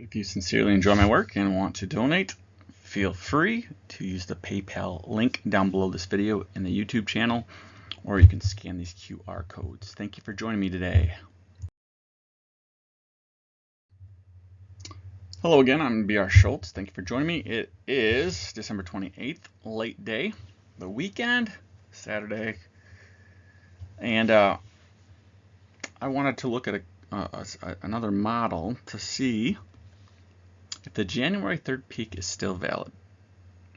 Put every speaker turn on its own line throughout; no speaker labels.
If you sincerely enjoy my work and want to donate, feel free to use the PayPal link down below this video in the YouTube channel, or you can scan these QR codes. Thank you for joining me today. Hello again, I'm B.R. Schultz. Thank you for joining me. It is December 28th, late day, the weekend, Saturday, and I wanted to look at another model to see if the January 3rd peak is still valid.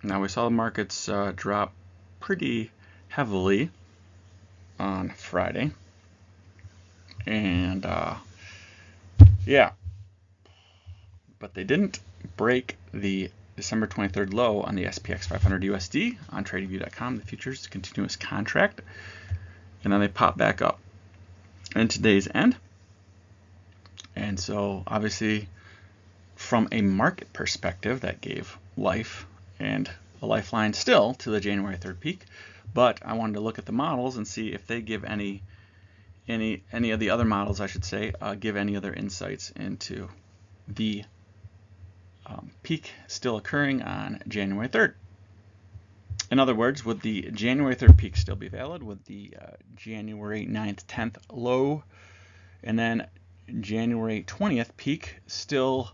Now, we saw the markets drop pretty heavily on Friday, and yeah, but they didn't break the December 23rd low on the SP500 USD on tradingview.com, the futures continuous contract, and then they popped back up in today's end. And so obviously from a market perspective, that gave life and a lifeline still to the January 3rd peak, but I wanted to look at the models and see if they give any of the other models, I should say, give any other insights into the peak still occurring on January 3rd. In other words, would the January 3rd peak still be valid? Would the January 9th, 10th low and then January 20th peak still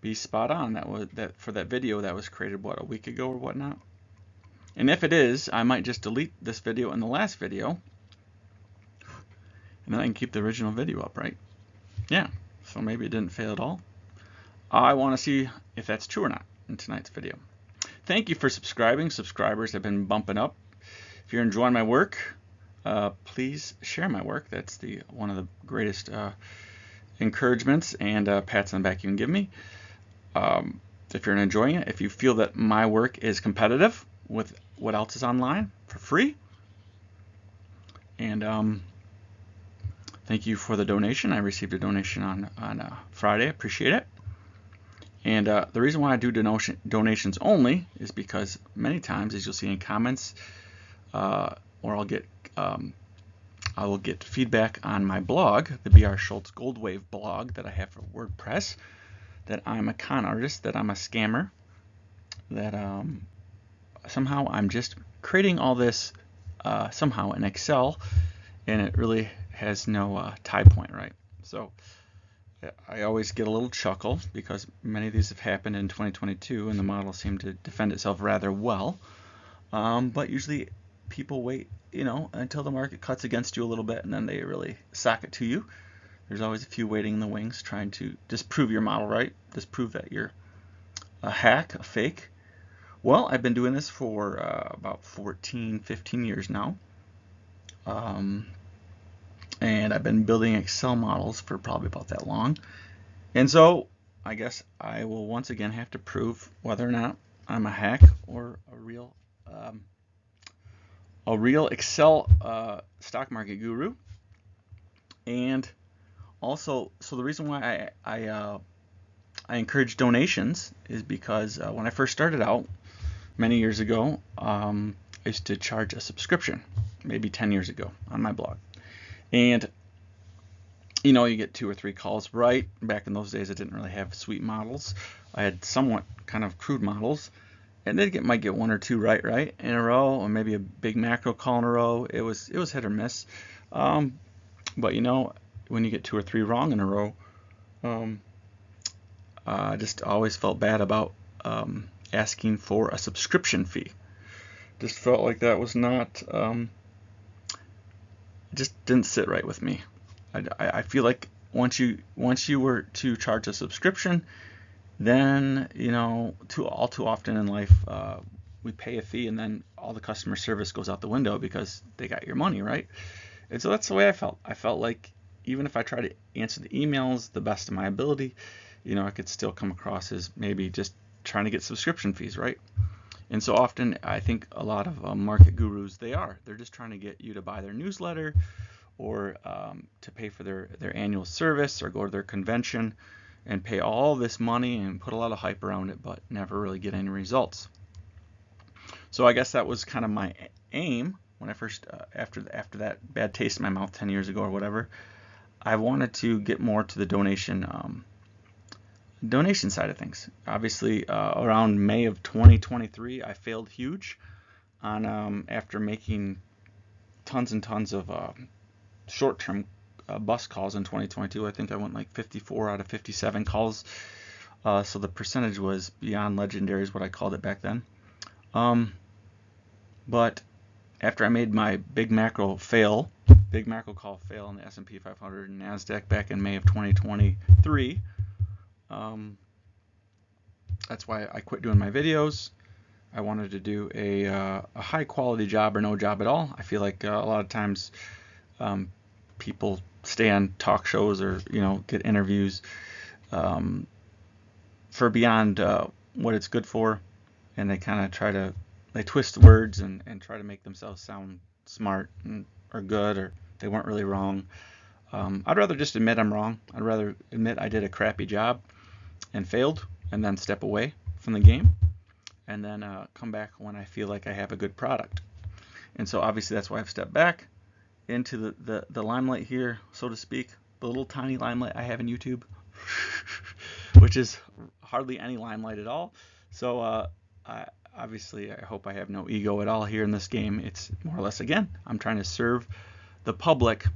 be spot on? That was for that video that was created, what, a week ago or whatnot? And if it is, I might just delete this video and the last video, and then I can keep the original video up, right? Yeah, so maybe it didn't fail at all. I want to see if that's true or not in tonight's video. Thank you for subscribing. Subscribers have been bumping up. If you're enjoying my work, please share my work. That's one of the greatest encouragements and pats on the back you can give me. If you're enjoying it, if you feel that my work is competitive with what else is online for free, and thank you for the donation. I received a donation on Friday. I appreciate it. And the reason why I do donations only is because many times, as you'll see in comments, or I will get feedback on my blog, the B.R. Schultz Gold Wave blog that I have for WordPress, that I'm a con artist, that I'm a scammer, that somehow I'm just creating all this somehow in Excel, and it really has no tie point, right? So I always get a little chuckle because many of these have happened in 2022 and the model seemed to defend itself rather well. But usually people wait, until the market cuts against you a little bit and then they really sock it to you. There's always a few waiting in the wings trying to disprove your model, right? Disprove that you're a hack, a fake. Well, I've been doing this for about 14, 15 years now. And I've been building Excel models for probably about that long. And so I guess I will once again have to prove whether or not I'm a hack or a real Excel stock market guru. And also, so the reason why I encourage donations is because when I first started out many years ago, I used to charge a subscription, maybe 10 years ago on my blog. And you get 2 or 3 calls right. Back in those days, I didn't really have sweet models. I had somewhat kind of crude models, and they might get 1 or 2 right in a row, or maybe a big macro call in a row. It was hit or miss. But when you get 2 or 3 wrong in a row, I just always felt bad about asking for a subscription fee. Just felt like that was not. Just didn't sit right with me. I feel like once you were to charge a subscription, then too often in life we pay a fee and then all the customer service goes out the window because they got your money, right? And so that's the way I felt. I felt like even if I tried to answer the emails the best of my ability, I could still come across as maybe just trying to get subscription fees, right? And so often, I think a lot of market gurus, they're just trying to get you to buy their newsletter or to pay for their annual service or go to their convention and pay all this money and put a lot of hype around it, but never really get any results. So I guess that was kind of my aim when I first, after that bad taste in my mouth 10 years ago or whatever, I wanted to get more to the donation donation side of things. Obviously, around May of 2023, I failed huge on after making tons and tons of short-term bust calls in 2022. I think I went like 54 out of 57 calls. So the percentage was beyond legendary is what I called it back then. But after I made my big macro call fail in the S&P 500 and NASDAQ back in May of 2023, that's why I quit doing my videos. I wanted to do a high quality job or no job at all. I feel like a lot of times people stay on talk shows or get interviews for beyond what it's good for, and they kind of they twist words and try to make themselves sound smart or good, or they weren't really wrong. I'd rather just admit I'm wrong. I'd rather admit I did a crappy job and failed, and then step away from the game, and then come back when I feel like I have a good product. And so obviously that's why I've stepped back into the limelight here, so to speak, the little tiny limelight I have in YouTube, which is hardly any limelight at all. So obviously I hope I have no ego at all here in this game. It's more or less, again, I'm trying to serve the public,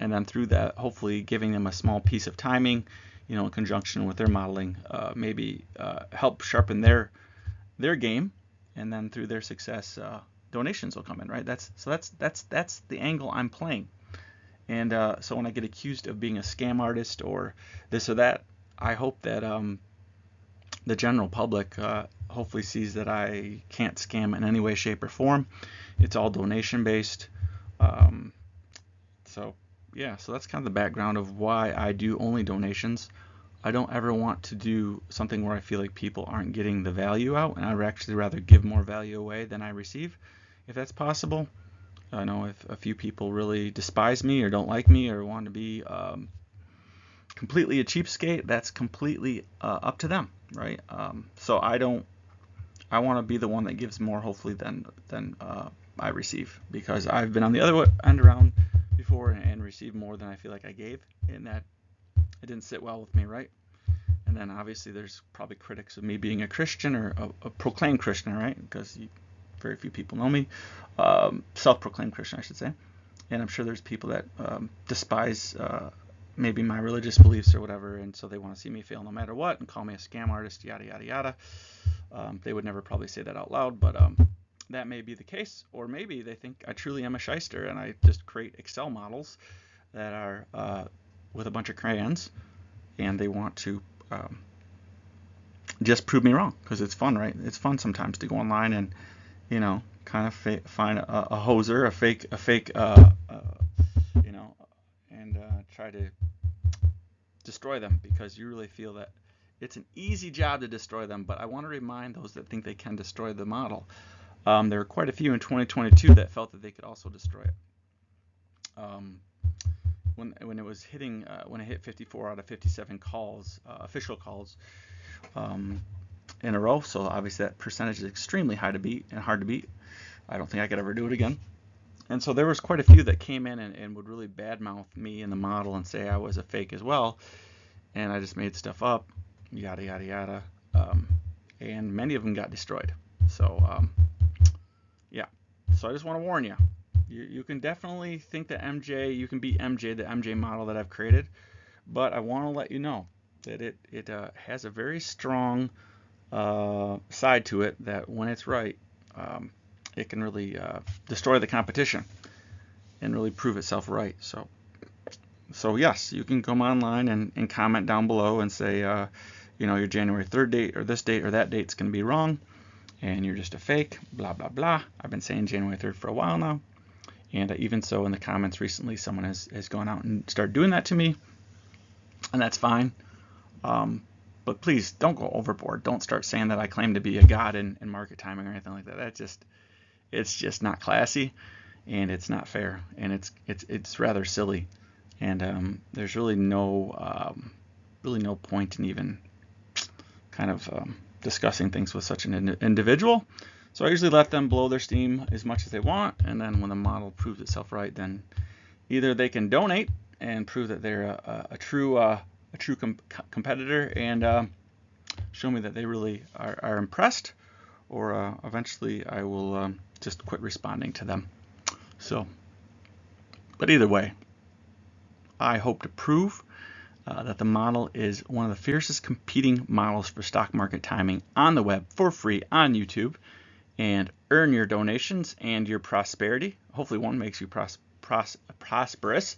and then through that, hopefully giving them a small piece of timing, in conjunction with their modeling, maybe help sharpen their game, and then through their success, donations will come in, right? That's the angle I'm playing. And so when I get accused of being a scam artist or this or that, I hope that the general public hopefully sees that I can't scam in any way, shape, or form. It's all donation based. So that's kind of the background of why I do only donations. I don't ever want to do something where I feel like people aren't getting the value out, and I'd actually rather give more value away than I receive, if that's possible. I know if a few people really despise me or don't like me or want to be completely a cheapskate, that's completely up to them, right? So I want to be the one that gives more, hopefully, than I receive, because I've been on the other end around before and received more than I feel like I gave, and that it didn't sit well with me, right? And then obviously there's probably critics of me being a Christian or a proclaimed Christian, right? Because very few people know me, self-proclaimed Christian, I should say. And I'm sure there's people that despise maybe my religious beliefs or whatever, and so they want to see me fail no matter what and call me a scam artist, yada yada yada. They would never probably say that out loud, but that may be the case. Or maybe they think I truly am a shyster and I just create Excel models that are with a bunch of crayons, and they want to just prove me wrong, because it's fun, right? It's fun sometimes to go online and kind of find a hoser, a fake and try to destroy them, because you really feel that it's an easy job to destroy them. But I want to remind those that think they can destroy the model. There were quite a few in 2022 that felt that they could also destroy it. When it was hitting, when it hit 54 out of 57 calls, official calls, in a row, so obviously that percentage is extremely high to beat and hard to beat. I don't think I could ever do it again. And so there was quite a few that came in and would really badmouth me in the model and say I was a fake as well, and I just made stuff up, yada yada yada, and many of them got destroyed. So yeah, so I just want to warn you. You can definitely think that you can beat MJ, the MJ model that I've created, but I want to let you know that it has a very strong side to it, that when it's right, it can really destroy the competition and really prove itself right. So yes, you can come online and comment down below and say, your January 3rd date or this date or that date's going to be wrong, and you're just a fake, blah, blah, blah. I've been saying January 3rd for a while now. And even so, in the comments recently, someone has gone out and started doing that to me, and that's fine. But please don't go overboard. Don't start saying that I claim to be a god in market timing or anything like that. It's just not classy, and it's not fair, and it's rather silly. And there's really no point in even kind of discussing things with such an individual. So I usually let them blow their steam as much as they want, and then when the model proves itself right, then either they can donate and prove that they're a true competitor and show me that they really are impressed, or eventually I will just quit responding to them. So, but either way, I hope to prove that the model is one of the fiercest competing models for stock market timing on the web for free on YouTube, and earn your donations and your prosperity. Hopefully one makes you prosperous,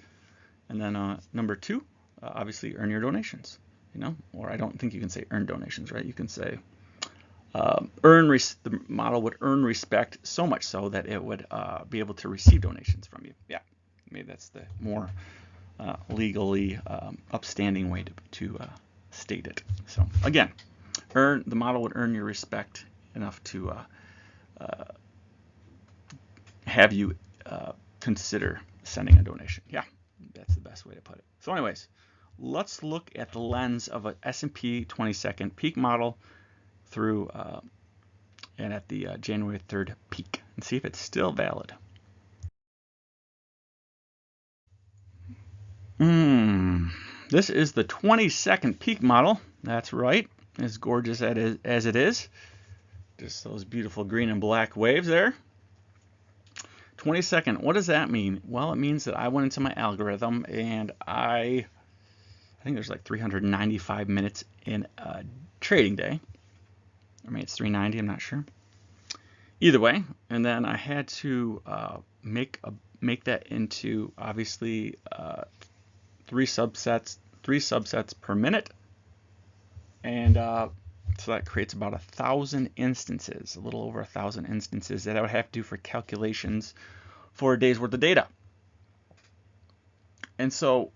and then number two, obviously earn your donations, you know, or I don't think you can say earn donations, right? You can say the model would earn respect, so much so that it would be able to receive donations from you. Yeah, maybe that's the more legally upstanding way to state it. So again, the model would earn your respect enough to have you consider sending a donation. Yeah, that's the best way to put it. So anyways, let's look at the lens of an S&P 20-second peak model through and at the January 3rd peak, and see if it's still valid. This is the 20-second peak model. That's right, as gorgeous as it is. Just those beautiful green and black waves there. 20-second, what does that mean? Well, it means that I went into my algorithm, and I think there's like 395 minutes in a trading day. I mean, it's 390, I'm not sure. Either way, and then I had to make that into, obviously, three subsets per minute, and so that creates about 1,000 instances, a little over 1,000 instances that I would have to do for calculations for a day's worth of data. And so,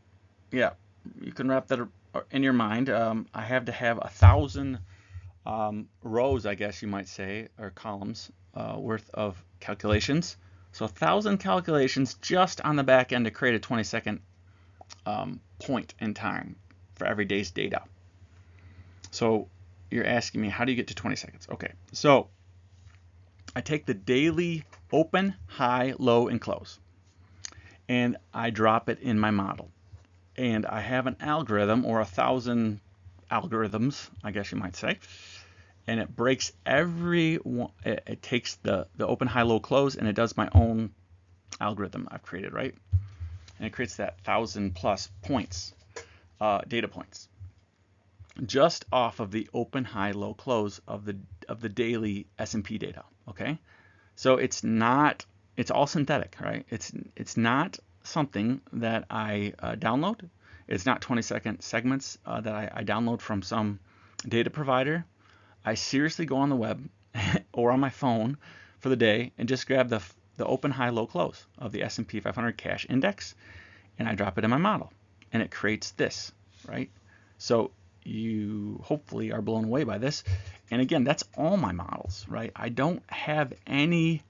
yeah, you can wrap that in your mind. I have to have 1,000 rows, I guess you might say, or columns worth of calculations. So 1,000 calculations just on the back end to create a 20-second point in time for every day's data. So you're asking me, how do you get to 20 seconds? Okay, so I take the daily open, high, low, and close, and I drop it in my model. And I have an algorithm, or 1,000 algorithms, I guess you might say, and it breaks every one. It takes the open, high, low, close, and it does my own algorithm I've created, right? And it creates that 1,000+ points, data points, just off of the open, high, low, close of the daily S&P data. Okay, so it's all synthetic, right? It's not something that I download. It's not 20-second segments that I download from some data provider. I seriously go on the web or on my phone for the day and just grab the open, high, low, close of the S&P 500 cash index, and I drop it in my model, and it creates this, right? So you hopefully are blown away by this. And again, that's all my models, right? I don't have any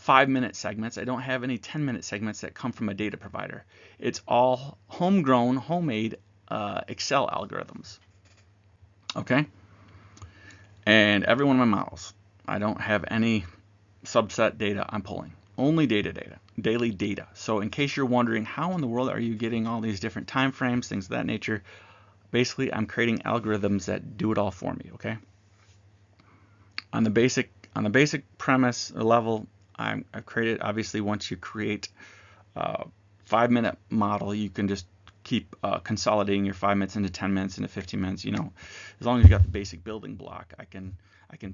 5-minute segments. I don't have any 10-minute segments that come from a data provider. It's all homegrown, homemade Excel algorithms. Okay? And every one of my models, I don't have any subset data I'm pulling. Only daily data. So in case you're wondering, how in the world are you getting all these different time frames, things of that nature, basically I'm creating algorithms that do it all for me, okay? On the basic premise or level, I've created, obviously, once you create a 5-minute model, you can just keep consolidating your 5 minutes into 10 minutes into 15 minutes. You know, as long as you got the basic building block, I can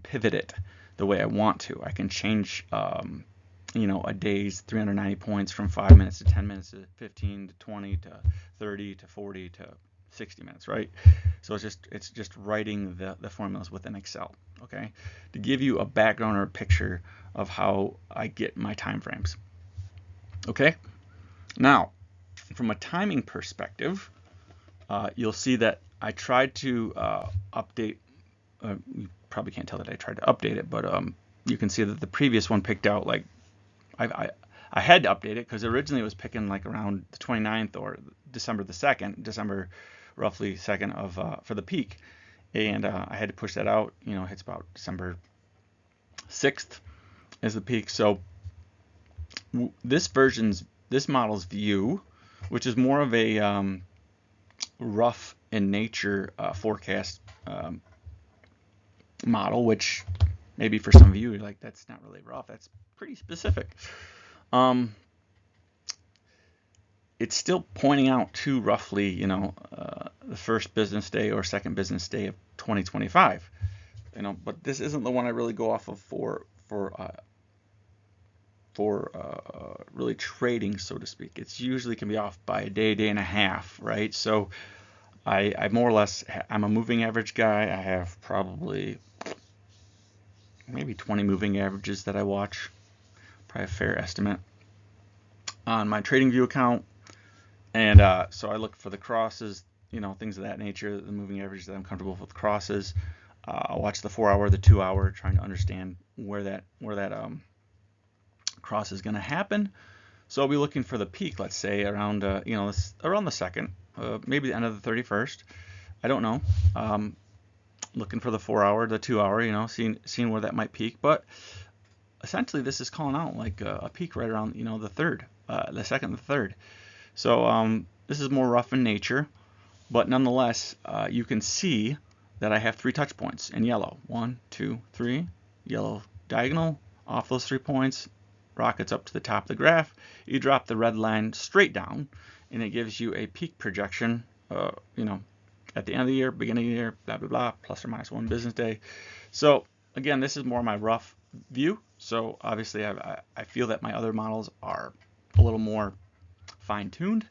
pivot it the way I want to. I can change you know, a day's 390 points from 5 minutes to 10 minutes to 15 to 20 to 30 to 40 to 60 minutes, right? So it's just writing the formulas within Excel, okay, to give you a background or a picture of how I get my time frames. Okay, now from a timing perspective, you'll see that I tried to update. You probably can't tell that I tried to update it, but you can see that the previous one picked out, like, I had to update it because originally it was picking like around the 29th or December the 2nd, December roughly 2nd of for the peak, and I had to push that out. You know, it's about December 6th as the peak. So this model's view, which is more of a rough in nature forecast model, which maybe for some of you, you're like, that's not really rough. That's pretty specific. It's still pointing out to roughly, the first business day or second business day of 2025. But this isn't the one I really go off of for really trading, so to speak. It's usually can be off by a day and a half, right? So I more or less, I'm a moving average guy. I have probably maybe 20 moving averages that I watch, probably a fair estimate, on my TradingView account. And so I look for the crosses, things of that nature, the moving averages that I'm comfortable with crosses. I'll watch the 4-hour, the 2-hour, trying to understand where that cross is going to happen. So I'll be looking for the peak, let's say around around the 2nd, maybe the end of the 31st. I don't know. Looking for the 4-hour, the 2-hour, seeing where that might peak. But essentially, this is calling out like a peak right around the 3rd, the 2nd and the 3rd. So this is more rough in nature, but nonetheless, you can see that I have 3 touch points in yellow. 1, 2, 3. Yellow diagonal. Off those 3 points, rockets up to the top of the graph. You drop the red line straight down, and it gives you a peak projection, at the end of the year, beginning of the year, blah, blah, blah, plus or minus 1 business day. So again, this is more my rough view. So obviously, I feel that my other models are a little more fine-tuned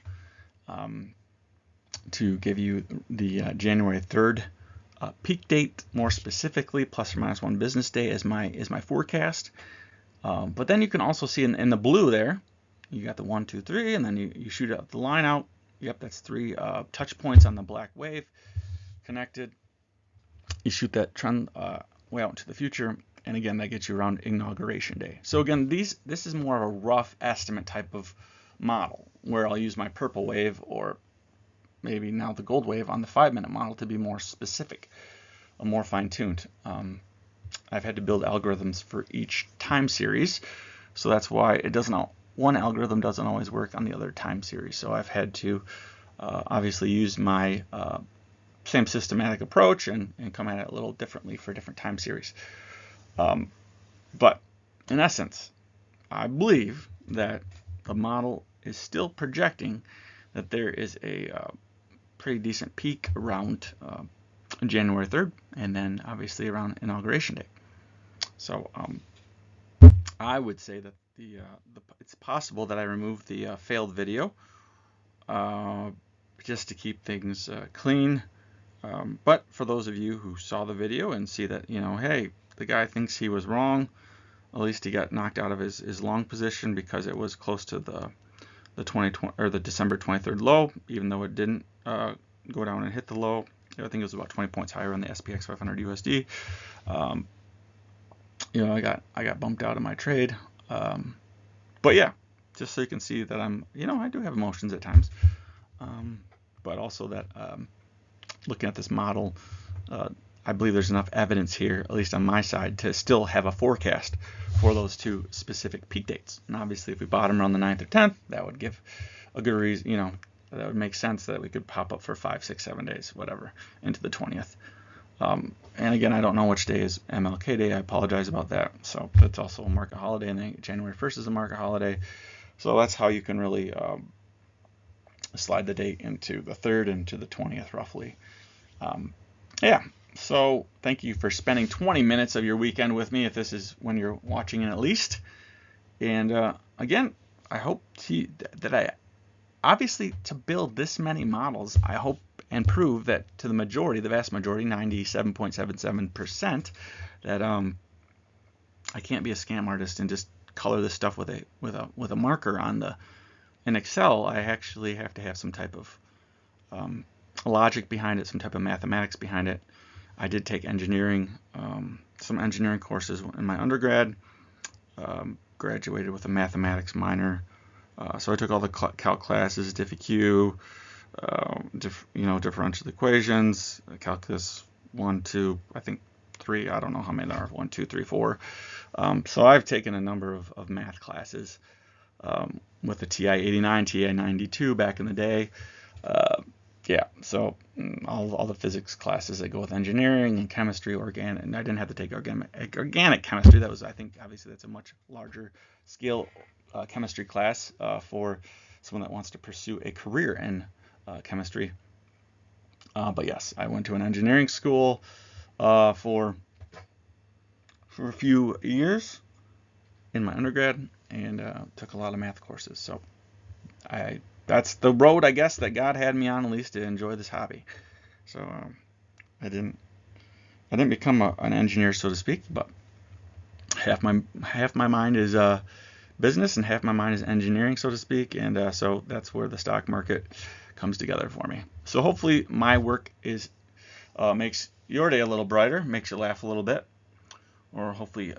to give you the January 3rd peak date more specifically, plus or minus 1 business day is my forecast. But then you can also see in the blue there, you got the 1, 2, 3, and then you shoot up the line out. Yep, that's 3 touch points on the black wave connected. You shoot that trend way out into the future, and again, that gets you around inauguration day. So again, this is more of a rough estimate type of model, where I'll use my purple wave or maybe now the gold wave on the 5-minute model to be more specific, more fine-tuned. I've had to build algorithms for each time series, so that's why one algorithm doesn't always work on the other time series. So I've had to obviously use my same systematic approach and come at it a little differently for different time series. But in essence, I believe that the model is still projecting that there is a pretty decent peak around January 3rd, and then obviously around inauguration day. So I would say that it's possible that I remove the failed video just to keep things clean. But for those of you who saw the video and see that, hey, the guy thinks he was wrong, at least he got knocked out of his long position because it was close to the December 23rd low, even though it didn't go down and hit the low. I think it was about 20 points higher on the SPX500 USD. I got bumped out of my trade. But yeah, just so you can see that I do have emotions at times. But also that looking at this model, I believe there's enough evidence here, at least on my side, to still have a forecast for those 2 specific peak dates. And obviously, if we bottom around the 9th or 10th, that would give a good reason, that would make sense that we could pop up for 5, 6, 7 days, whatever, into the 20th. And again, I don't know which day is MLK Day. I apologize about that. So that's also a market holiday, and then January 1st is a market holiday. So that's how you can really slide the date into the 3rd and to the 20th, roughly. Yeah. So thank you for spending 20 minutes of your weekend with me, if this is when you're watching it at least. And again, I hope that obviously to build this many models, I hope and prove that to the vast majority, 97.77%, that I can't be a scam artist and just color this stuff with a marker in Excel. I actually have to have some type of logic behind it, some type of mathematics behind it. I did take engineering, some engineering courses in my undergrad, graduated with a mathematics minor. So I took all the calc classes, DiffEq, differential equations, calculus 1, 2, I think 3, I don't know how many there are, 1, 2, 3, 4. So I've taken a number of math classes with the TI-89, TI-92 back in the day. yeah, so all the physics classes that go with engineering and chemistry, organic, and I didn't have to take organic chemistry. That was, I think, obviously that's a much larger scale chemistry class for someone that wants to pursue a career in chemistry. But yes, I went to an engineering school for a few years in my undergrad and took a lot of math courses. So that's the road, I guess, that God had me on, at least, to enjoy this hobby. So I didn't become an engineer, so to speak, but half my mind is business and half my mind is engineering, so to speak, and so that's where the stock market comes together for me. So hopefully my work is makes your day a little brighter, makes you laugh a little bit, or hopefully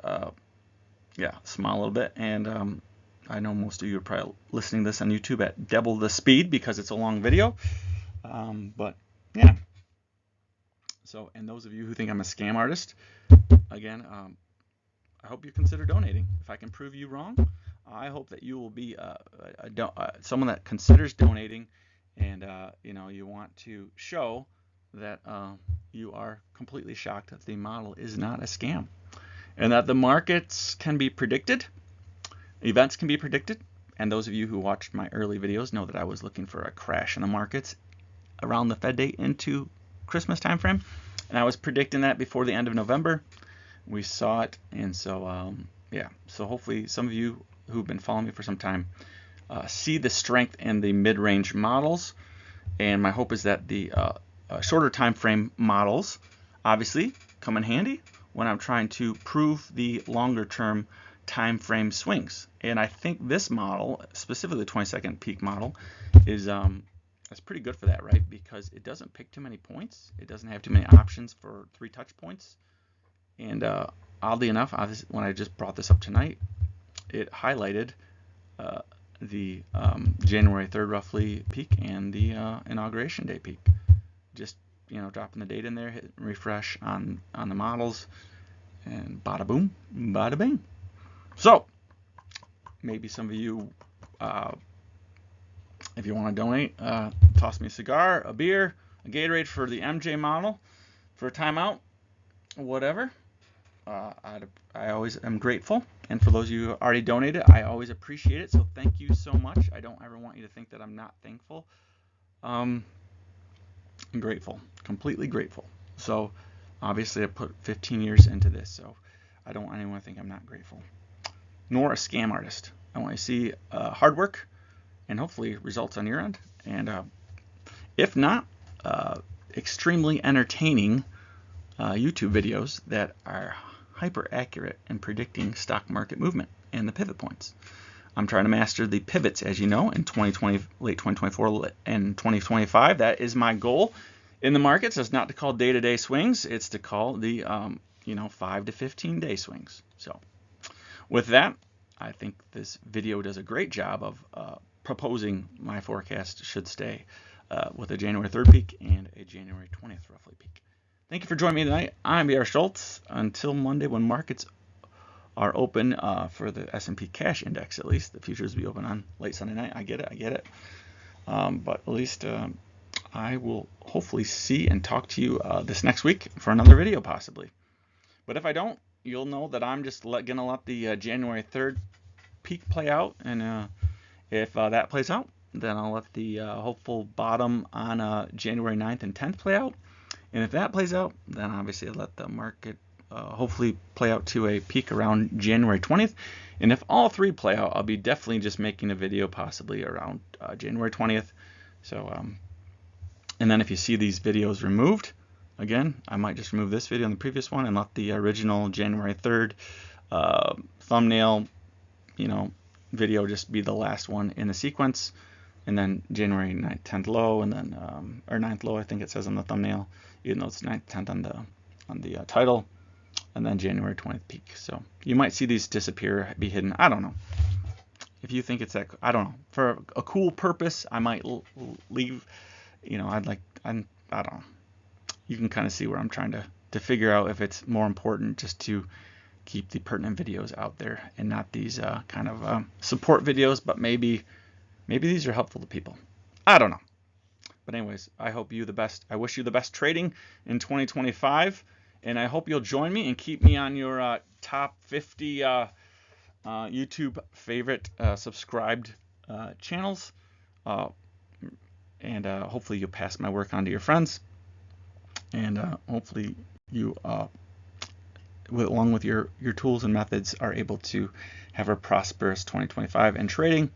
smile a little bit. And I know most of you are probably listening to this on YouTube at double the speed because it's a long video. But yeah. So, and those of you who think I'm a scam artist, again, I hope you consider donating. If I can prove you wrong, I hope that you will be someone that considers donating, and you want to show that you are completely shocked that the model is not a scam, and that the markets can be predicted. Events can be predicted, and those of you who watched my early videos know that I was looking for a crash in the markets around the Fed date into Christmas time frame, and I was predicting that before the end of November. We saw it, and so so hopefully some of you who've been following me for some time see the strength in the mid-range models, and my hope is that the shorter time frame models obviously come in handy when I'm trying to prove the longer term time frame swings. And I think this model, specifically the 20-second peak model, is that's pretty good for that, right? Because it doesn't pick too many points. It doesn't have too many options for 3 touch points. And oddly enough, when I just brought this up tonight, it highlighted the January 3rd roughly peak and the inauguration day peak. Just dropping the date in there, hit refresh on the models, and bada boom, bada bing. So maybe some of you, if you want to donate, toss me a cigar, a beer, a Gatorade for the MJ model, for a timeout, whatever. I always am grateful, and for those of you who already donated, I always appreciate it. So thank you so much. I don't ever want you to think that I'm not thankful. I'm grateful, completely grateful. So obviously I put 15 years into this, so I don't want anyone to think I'm not grateful, nor a scam artist. I want to see hard work and hopefully results on your end, and if not, extremely entertaining YouTube videos that are hyper accurate in predicting stock market movement and the pivot points. I'm trying to master the pivots, as you know, in 2020, late 2024 and 2025. That is my goal in the markets. It's not to call day-to-day swings. It's to call the 5 to 15 day swings. So with that, I think this video does a great job of proposing my forecast should stay with a January 3rd peak and a January 20th roughly peak. Thank you for joining me tonight. I'm Br Schultz. Until Monday, when markets are open for the S&P cash index, at least the futures will be open on late Sunday night. I get it. But at least I will hopefully see and talk to you this next week for another video, possibly. But if I don't, you'll know that I'm just gonna let the January 3rd peak play out, and if that plays out, then I'll let the hopeful bottom on January 9th and 10th play out. And if that plays out, then obviously I'll let the market hopefully play out to a peak around January 20th. And if all 3 play out, I'll be definitely just making a video possibly around January 20th. So, and then if you see these videos removed, again, I might just remove this video and the previous one and let the original January 3rd thumbnail, video just be the last one in the sequence. And then January 9th, 10th low, and then or 9th low, I think it says on the thumbnail, even though it's 9th, 10th on the title, and then January 20th peak. So you might see these disappear, be hidden. I don't know. If you think it's that, I don't know. For a cool purpose, I might leave. I don't know. You can kind of see where I'm trying to figure out if it's more important just to keep the pertinent videos out there and not these kind of support videos, but maybe these are helpful to people. I don't know. But anyways, I hope you the best. I wish you the best trading in 2025, and I hope you'll join me and keep me on your top 50 YouTube favorite subscribed channels, and hopefully you'll pass my work on to your friends, and hopefully you, along with your tools and methods, are able to have a prosperous 2025 in trading,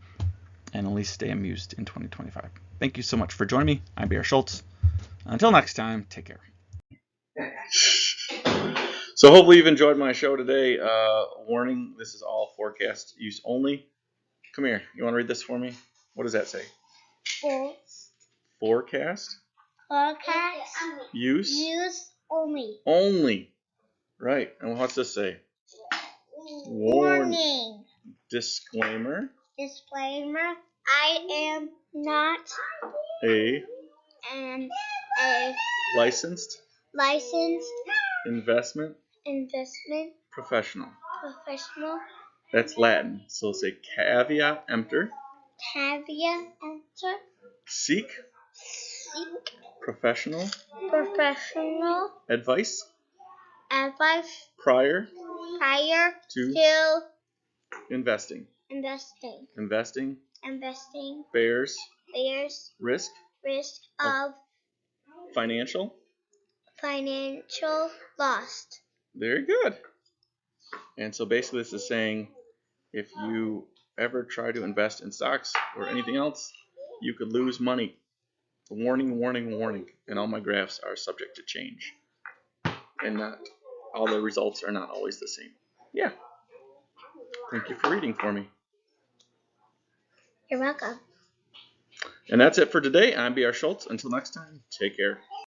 and at least stay amused in 2025. Thank you so much for joining me. I'm B.R. Schultz. Until next time, take care. So hopefully you've enjoyed my show today. Warning, this is all forecast use only. Come here. You want to read this for me? What does that say? Forecast?
Forecast.
Use?
Use only.
Only. Right. And what's this say?
Warning.
Disclaimer.
Disclaimer. I am not
A licensed investment professional. That's Latin. So say caveat emptor. Seek professional advice prior to investing. Investing bears risk
of
financial
loss.
Very good. And so basically this is saying if you ever try to invest in stocks or anything else, you could lose money. Warning, warning, warning. And all my graphs are subject to change. And not all the results are not always the same. Yeah. Thank you for reading for me.
You're welcome.
And that's it for today. I'm B.R. Schultz. Until next time, take care.